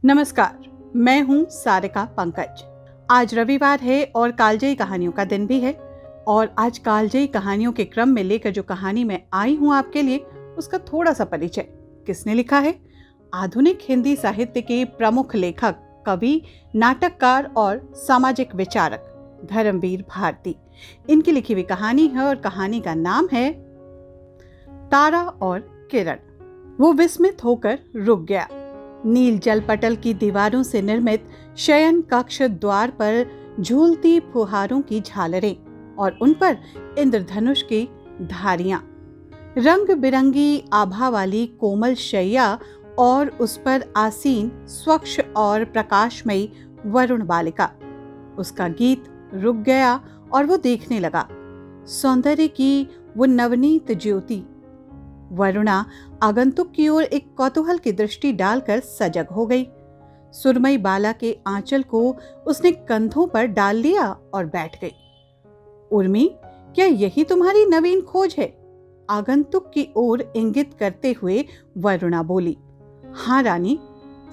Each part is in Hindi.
नमस्कार, मैं हूं सारिका पंकज। आज रविवार है और कालजयी कहानियों का दिन भी है। और आज कालजयी कहानियों के क्रम में लेकर जो कहानी मैं आई हूं आपके लिए, उसका थोड़ा सा परिचय। किसने लिखा है? आधुनिक हिंदी साहित्य के प्रमुख लेखक, कवि, नाटककार और सामाजिक विचारक धर्मवीर भारती। इनकी लिखी हुई कहानी है और कहानी का नाम है तारा और किरण। वो विस्मित होकर रुक गया। नील जल पटल की दीवारों से निर्मित शयन कक्ष द्वार पर झूलती फुहारों की झालरें और उन पर इंद्रधनुष की धारियां, रंग बिरंगी आभा वाली कोमल शैया और उस पर आसीन स्वच्छ और प्रकाशमयी वरुण बालिका। उसका गीत रुक गया और वो देखने लगा सौंदर्य की वो नवनीत ज्योति। वरुणा आगंतुक की ओर एक कौतूहल की दृष्टि डालकर सजग हो गई। सुरमई बाला के आंचल को उसने कंधों पर डाल लिया और बैठ गई। उर्मी, क्या यही तुम्हारी नवीन खोज है? आगंतुक की ओर इंगित करते हुए वरुणा बोली। हाँ रानी,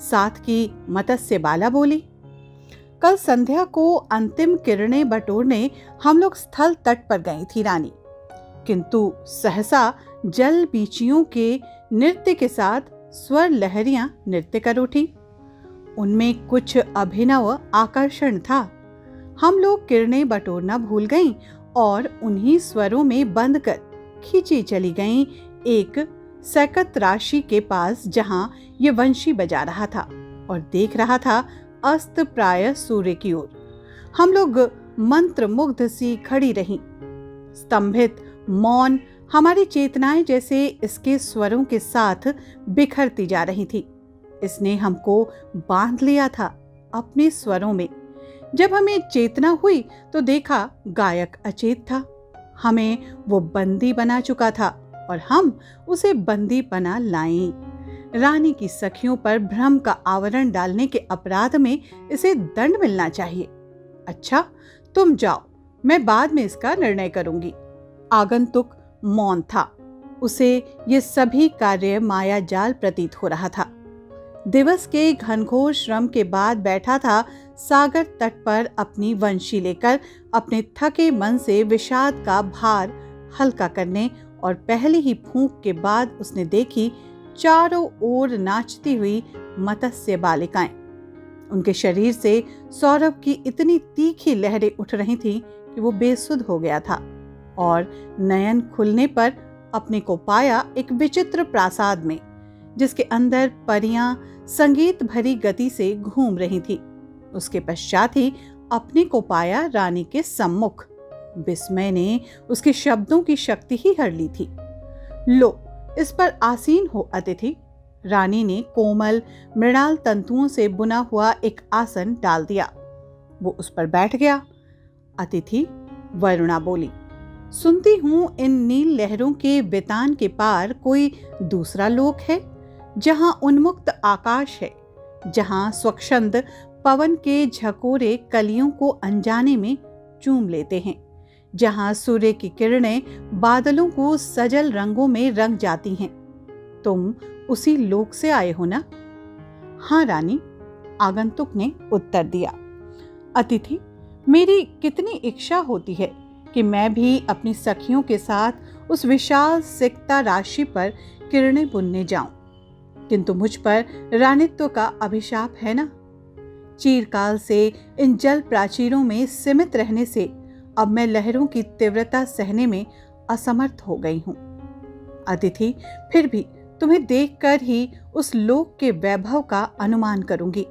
साथ की मत्स्य बाला बोली। कल संध्या को अंतिम किरणें बटोरने हम लोग स्थल तट पर गई थी रानी, किंतु सहसा जल बीचियों के नृत्य के साथ स्वर लहरियां नृत्य कर उठी। उनमें कुछ अभिनव आकर्षण था। हम लोग किरणें बटोरना भूल गईं और उन्हीं स्वरों में बंद कर खींची चली गईं एक सैकत राशि के पास, जहां ये वंशी बजा रहा था और देख रहा था अस्त प्राय सूर्य की ओर। हम लोग मंत्र मुग्ध सी खड़ी रहीं, स्तंभित, मौन। हमारी चेतनाएं जैसे इसके स्वरों के साथ बिखरती जा रही थी। इसने हमको बांध लिया था अपने स्वरों में। जब हमें चेतना हुई तो देखा गायक अचेत था। हमें वो बंदी बना चुका था और हम उसे बंदी बना लाएं। रानी की सखियों पर भ्रम का आवरण डालने के अपराध में इसे दंड मिलना चाहिए। अच्छा, तुम जाओ, मैं बाद में इसका निर्णय करूंगी। आगंतुक मौन था। उसे ये सभी कार्य माया जाल प्रतीत हो रहा था। दिवस के घनघोर श्रम के बाद बैठा था सागर तट पर अपनी वंशी लेकर, अपने थके मन से विषाद का भार हल्का करने, और पहली ही फूंक के बाद उसने देखी चारों ओर नाचती हुई मत्स्य बालिकाएं। उनके शरीर से सौरभ की इतनी तीखी लहरें उठ रही थीं कि वो बेसुध हो गया था और नयन खुलने पर अपने को पाया एक विचित्र प्रासाद में, जिसके अंदर परियां संगीत भरी गति से घूम रही थी। उसके पश्चात ही अपने को पाया रानी के सम्मुख। विस्मय ने उसके शब्दों की शक्ति ही हर ली थी। लो, इस पर आसीन हो अतिथि। रानी ने कोमल मृणाल तंतुओं से बुना हुआ एक आसन डाल दिया। वो उस पर बैठ गया। अतिथि, वरुणा बोली, सुनती हूं इन नील लहरों के बेतान के पार कोई दूसरा लोक है, जहां उन्मुक्त आकाश है, जहां स्वच्छंद पवन के झकोरे कलियों को अनजाने में चूम लेते हैं, जहां सूर्य की किरणें बादलों को सजल रंगों में रंग जाती हैं। तुम उसी लोक से आए हो ना? हाँ रानी, आगंतुक ने उत्तर दिया। अतिथि, मेरी कितनी इच्छा होती है कि मैं भी अपनी सखियों के साथ उस विशाल सिकता राशि पर किरणें बुनने जाऊं, किंतु मुझ पर रानित्व का अभिशाप है ना। चीरकाल से इन जल प्राचीरों में सीमित रहने से अब मैं लहरों की तीव्रता सहने में असमर्थ हो गई हूं। अतिथि, फिर भी तुम्हें देखकर ही उस लोक के वैभव का अनुमान करूंगी।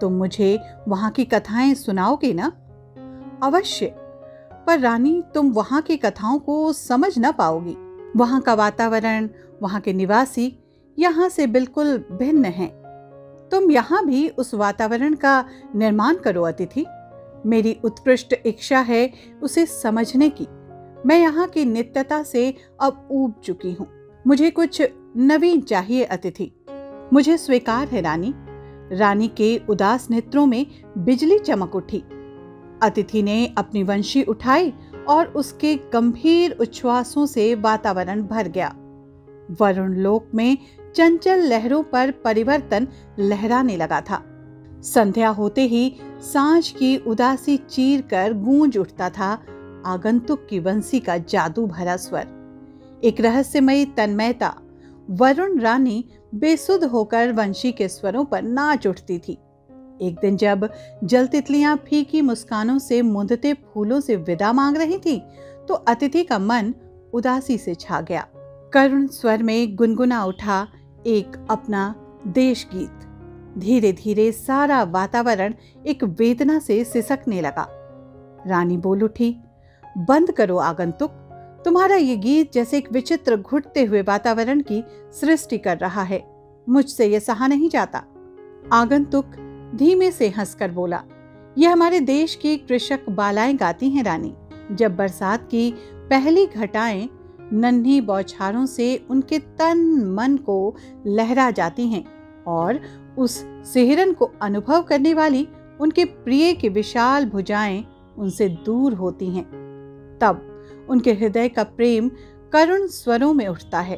तुम मुझे वहां की कथाएं सुनाओगे ना? अवश्य, पर रानी, तुम वहां की कथाओं को समझ न पाओगी। वहां का वातावरण, वहां के निवासी यहाँ से बिल्कुल भिन्न हैं। तुम यहाँ भी उस वातावरण का निर्माण करो अतिथि। मेरी उत्कृष्ट इच्छा है उसे समझने की। मैं यहाँ की नित्यता से अब ऊब चुकी हूँ। मुझे कुछ नवीन चाहिए अतिथि। मुझे स्वीकार है रानी। रानी के उदास नेत्रों में बिजली चमक उठी। अतिथि ने अपनी वंशी उठाई और उसके गंभीर उच्छ्वासों से वातावरण भर गया। वरुण लोक में चंचल लहरों पर परिवर्तन लहराने लगा था। संध्या होते ही सांझ की उदासी चीर कर गूंज उठता था आगंतुक की बंसी का जादू भरा स्वर। एक रहस्यमयी तन्मयता। वरुण रानी बेसुध होकर वंशी के स्वरों पर नाच उठती थी। एक दिन जब जल तितलियां फीकी मुस्कानों से मुंदते फूलों से विदा मांग रही थी, तो अतिथि का मन उदासी से छा गया। करुण स्वर में गुनगुना उठा एक अपना देश गीत। धीरे धीरे सारा वातावरण एक वेदना से सिसकने लगा। रानी बोल उठी, बंद करो आगंतुक, तुम्हारा ये गीत जैसे एक विचित्र घुटते हुए वातावरण की सृष्टि कर रहा है। मुझसे ये सहा नहीं जाता। आगंतुक धीमे से हंसकर बोला, यह हमारे देश की कृषक बालाएं गाती हैं रानी। जब बरसात की पहली घटाएं नन्ही बौछारों से उनके तन मन को लहरा जाती हैं और उस सिहरन को अनुभव करने वाली उनके प्रिय की विशाल भुजाएं उनसे दूर होती हैं, तब उनके हृदय का प्रेम करुण स्वरों में उठता है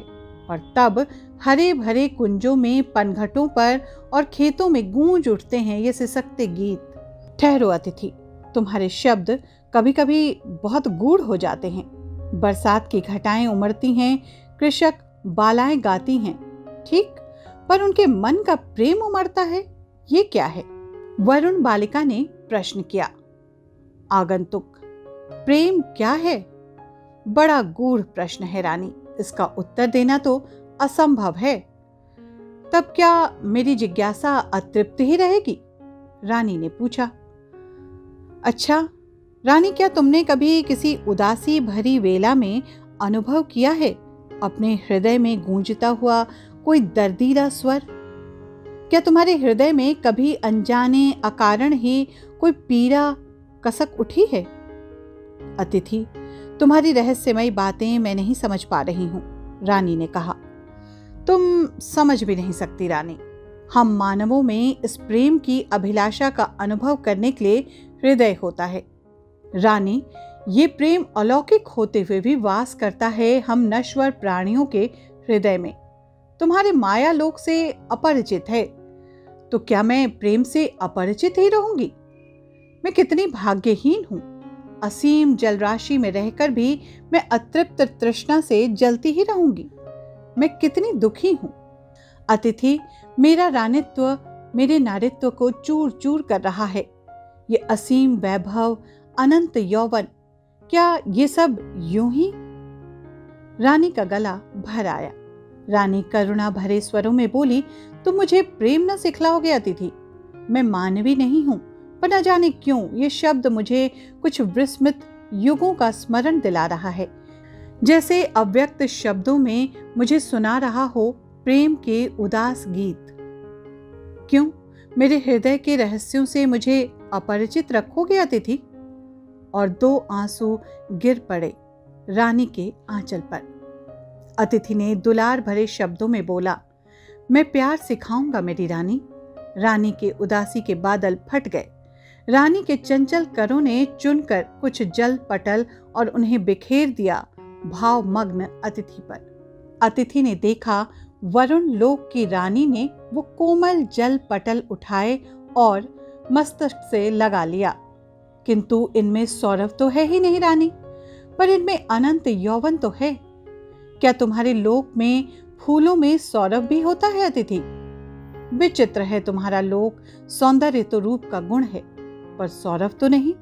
और तब हरे भरे कुंजों में, पनघटों पर और खेतों में गूंज उठते हैं ये सिसकते गीत। ठहरो अतिथि, तुम्हारे शब्द कभी कभी बहुत गूढ़ हो जाते हैं। बरसात की घटाएं उमड़ती हैं, कृषक बालाएं गाती हैं, ठीक, पर उनके मन का प्रेम उमड़ता है, ये क्या है? वरुण बालिका ने प्रश्न किया। आगंतुक, प्रेम क्या है? बड़ा गूढ़ प्रश्न है रानी, इसका उत्तर देना तो असंभव है। तब क्या मेरी जिज्ञासा अतृप्त ही रहेगी? रानी ने पूछा। अच्छा रानी, क्या तुमने कभी किसी उदासी भरी वेला में अनुभव किया है अपने हृदय में गूंजता हुआ कोई दर्दीला स्वर? क्या तुम्हारे हृदय में कभी अनजाने अकारण ही कोई पीड़ा कसक उठी है? अतिथि, तुम्हारी रहस्यमयी बातें मैं नहीं समझ पा रही हूं, रानी ने कहा। तुम समझ भी नहीं सकती रानी। हम मानवों में इस प्रेम की अभिलाषा का अनुभव करने के लिए हृदय होता है। रानी, ये प्रेम अलौकिक होते हुए भी वास करता है हम नश्वर प्राणियों के हृदय में। तुम्हारे माया लोक से अपरिचित है, तो क्या मैं प्रेम से अपरिचित ही रहूंगी? मैं कितनी भाग्यहीन हूं। असीम जलराशि में रहकर भी मैं अतृप्त तृष्णा से जलती ही रहूंगी। मैं कितनी दुखी हूं। अतिथि, मेरा रानित्व मेरे नारित्व को चूर चूर कर रहा है। ये असीम वैभव, अनंत यौवन, क्या ये सब यूं ही? रानी का गला भर आया। रानी करुणा भरे स्वरों में बोली, तुम मुझे प्रेम न सिखलाओगे अतिथि। मैं मानवी नहीं हूं, पर न जाने क्यों ये शब्द मुझे कुछ विस्मृत युगों का स्मरण दिला रहा है, जैसे अव्यक्त शब्दों में मुझे सुना रहा हो प्रेम के उदास गीत। क्यों मेरे हृदय के रहस्यों से मुझे अपरिचित रखोगे अतिथि? और दो आंसू गिर पड़े रानी के आंचल पर। अतिथि ने दुलार भरे शब्दों में बोला, मैं प्यार सिखाऊंगा मेरी रानी। रानी के उदासी के बादल फट गए। रानी के चंचल करों ने चुनकर कुछ जल पटल और उन्हें बिखेर दिया भावमग्न अतिथि पर। अतिथि ने देखा वरुण लोक की रानी ने वो कोमल जल पटल उठाए और मस्तक से लगा लिया, किंतु इनमें सौरभ तो है ही नहीं रानी, पर इनमें अनंत यौवन तो है। क्या तुम्हारे लोक में फूलों में सौरभ भी होता है अतिथि? विचित्र है तुम्हारा लोक, सौंदर्य तो रूप का गुण है, पर सौरभ तो नहीं।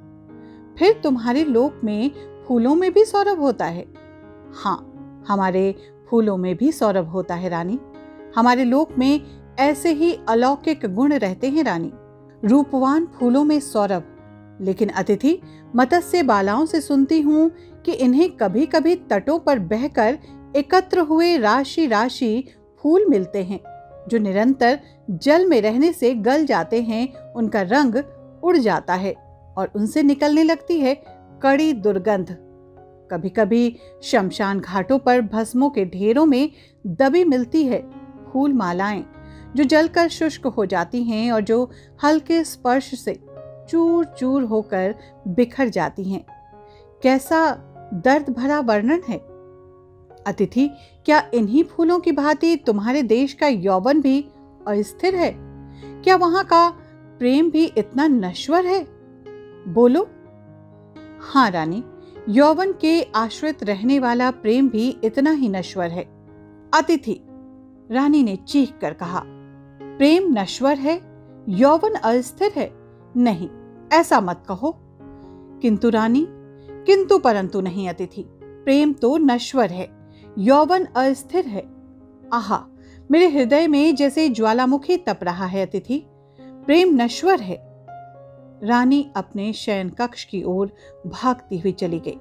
फिर तुम्हारे लोक में फूलों में भी सौरभ होता है? हाँ, हमारे फूलों में भी सौरभ होता है रानी। हमारे लोक में ऐसे ही अलौकिक गुण रहते हैं रानी। रूपवान फूलों में सौरभ। लेकिन अतिथि, मत्स्य बालाओं से सुनती हूं कि इन्हें कभी कभी तटों पर बहकर एकत्र हुए राशि राशि फूल मिलते हैं, जो निरंतर जल में रहने से गल जाते हैं, उनका रंग उड़ जाता है और उनसे निकलने लगती है कड़ी दुर्गंध। कभी कभी शमशान घाटों पर भस्मों के ढेरों में दबी मिलती है फूल मालाएं, जो जलकर शुष्क हो जाती हैं और जो हल्के स्पर्श से चूर चूर होकर बिखर जाती हैं। कैसा दर्द भरा वर्णन है। अतिथि, क्या इन्हीं फूलों की भांति तुम्हारे देश का यौवन भी अस्थिर है? क्या वहां का प्रेम भी इतना नश्वर है? बोलो। हाँ रानी, यौवन के आश्रित रहने वाला प्रेम भी इतना ही नश्वर है। अतिथि, रानी ने चीख कर कहा, प्रेम नश्वर है, यौवन अस्थिर है? नहीं, ऐसा मत कहो। किंतु रानी, किंतु परंतु नहीं अतिथि, प्रेम तो नश्वर है, यौवन अस्थिर है। आहा, मेरे हृदय में जैसे ज्वालामुखी तप रहा है अतिथि, प्रेम नश्वर है। रानी अपने शयन कक्ष की ओर भागती हुई चली गई।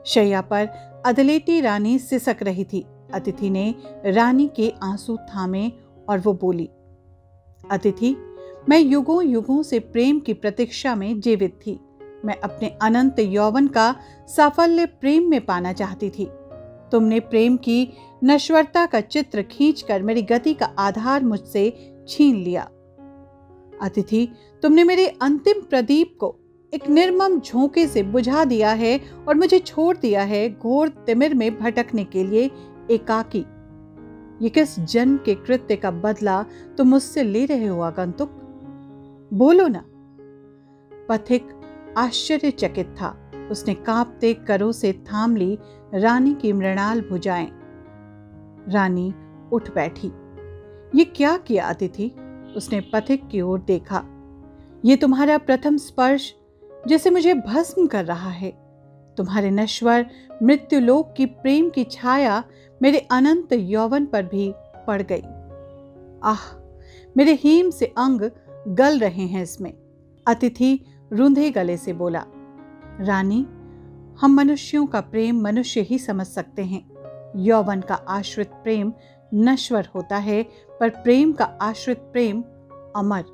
शैया पर अधलेटी रानी सिसक रही थी। अतिथि ने रानी के आंसू थामे और वो बोली, अतिथि, मैं युगों युगों से प्रेम की प्रतीक्षा में जीवित थी। मैं अपने अनंत यौवन का साफल्य प्रेम में पाना चाहती थी। तुमने प्रेम की नश्वरता का चित्र खींचकर मेरी गति का आधार मुझसे छीन लिया। अतिथि, तुमने मेरे अंतिम प्रदीप को एक निर्मम झोंके से बुझा दिया है और मुझे छोड़ दिया है घोर तिमिर में भटकने के लिए एकाकी। ये किस जन्म के कृत्य का बदला तुम मुझसे ले रहे हो आगंतुक? बोलो ना। पथिक आश्चर्यचकित था। उसने कांपते करों से थाम ली रानी की मृणाल भुजाएं। रानी उठ बैठी। ये क्या किया अतिथि? उसने पथिक की ओर देखा। ये तुम्हारा प्रथम स्पर्श जैसे मुझे भस्म कर रहा है। तुम्हारे नश्वर मृत्युलोक की प्रेम की छाया मेरे अनंत यौवन पर भी पड़ गई। आह, मेरे हीम से अंग गल रहे हैं इसमें। अतिथि रूंधे गले से बोला, रानी, हम मनुष्यों का प्रेम मनुष्य ही समझ सकते हैं। यौवन का आश्रित प्रेम नश्वर होता है, पर प्रेम का आश्रित प्रेम अमर।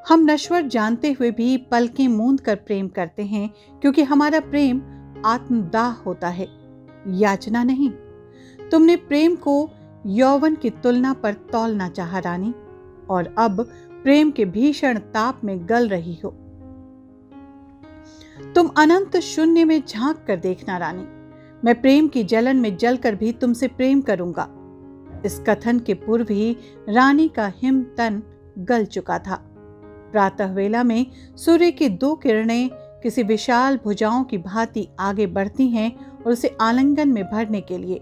हम नश्वर जानते हुए भी पलकें मूंद कर प्रेम करते हैं, क्योंकि हमारा प्रेम आत्मदाह होता है, याचना नहीं। तुमने प्रेम को यौवन की तुलना पर तौलना चाहा रानी, और अब प्रेम के भीषण ताप में गल रही हो। तुम अनंत शून्य में झांक कर देखना रानी, मैं प्रेम की जलन में जलकर भी तुमसे प्रेम करूंगा। इस कथन के पूर्व ही रानी का हिम तन गल चुका था। प्रातः वेला में सूर्य की 2 किरणें किसी विशाल भुजाओं की भांति आगे बढ़ती हैं और उसे आलिंगन में भरने के लिए,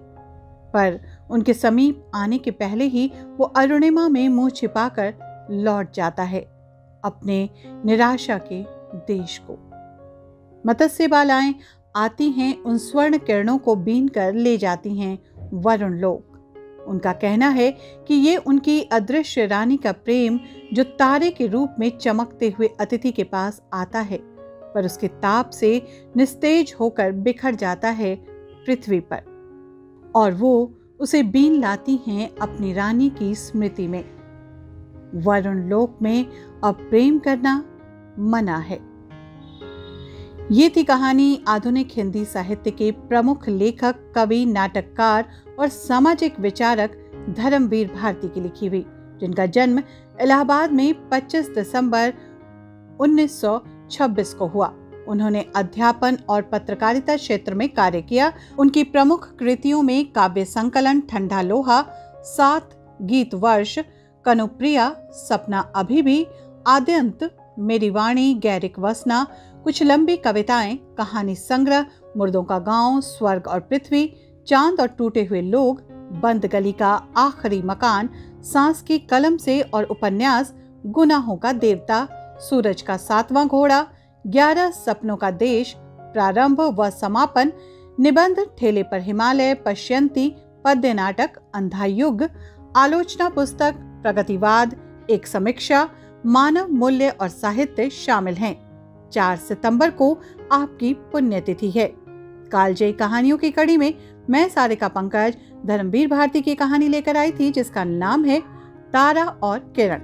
पर उनके समीप आने के पहले ही वो अरुणिमा में मुंह छिपाकर लौट जाता है अपने निराशा के देश को। मत्स्य बालाएं आती हैं, उन स्वर्ण किरणों को बीन कर ले जाती हैं वरुण लोक। उनका कहना है कि ये उनकी अदृश्य रानी का प्रेम जो तारे के रूप में चमकते हुए अतिथि के पास आता है, पर उसके ताप से निस्तेज होकर बिखर जाता है पृथ्वी पर, और वो उसे बीन लाती हैं अपनी रानी की स्मृति में। वरुण लोक में अब प्रेम करना मना है। ये थी कहानी आधुनिक हिंदी साहित्य के प्रमुख लेखक, कवि, नाटककार और सामाजिक विचारक धर्मवीर भारती की लिखी हुई, जिनका जन्म इलाहाबाद में 25 दिसंबर 1926 को हुआ। उन्होंने अध्यापन और पत्रकारिता क्षेत्र में कार्य किया। उनकी प्रमुख कृतियों में काव्य संकलन ठंडा लोहा, 7 गीत वर्ष, कनुप्रिया, सपना अभी भी, आद्यंत, मेरी वाणी, गैरिक वसना, कुछ लंबी कविताएं, कहानी संग्रह, मुर्दों का गांव, स्वर्ग और पृथ्वी, चांद और टूटे हुए लोग, बंद गली का आखिरी मकान, सांस की कलम से और उपन्यास गुनाहों का देवता, सूरज का 7वां घोड़ा, 11 सपनों का देश, प्रारंभ व समापन, निबंध, ठेले पर हिमालय, पश्यंती, पद्य नाटक, अंधा युग, आलोचना पुस्तक, प्रगतिवाद, एक समीक्षा, मानव मूल्य और साहित्य शामिल हैं। 4 सितंबर को आपकी पुण्यतिथि है। कालजयी कहानियों की कड़ी में मैं सारिका पंकज धर्मवीर भारती की कहानी लेकर आई थी, जिसका नाम है तारा और किरण।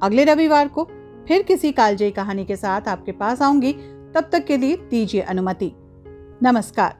अगले रविवार को फिर किसी कालजयी कहानी के साथ आपके पास आऊंगी। तब तक के लिए दीजिए अनुमति। नमस्कार।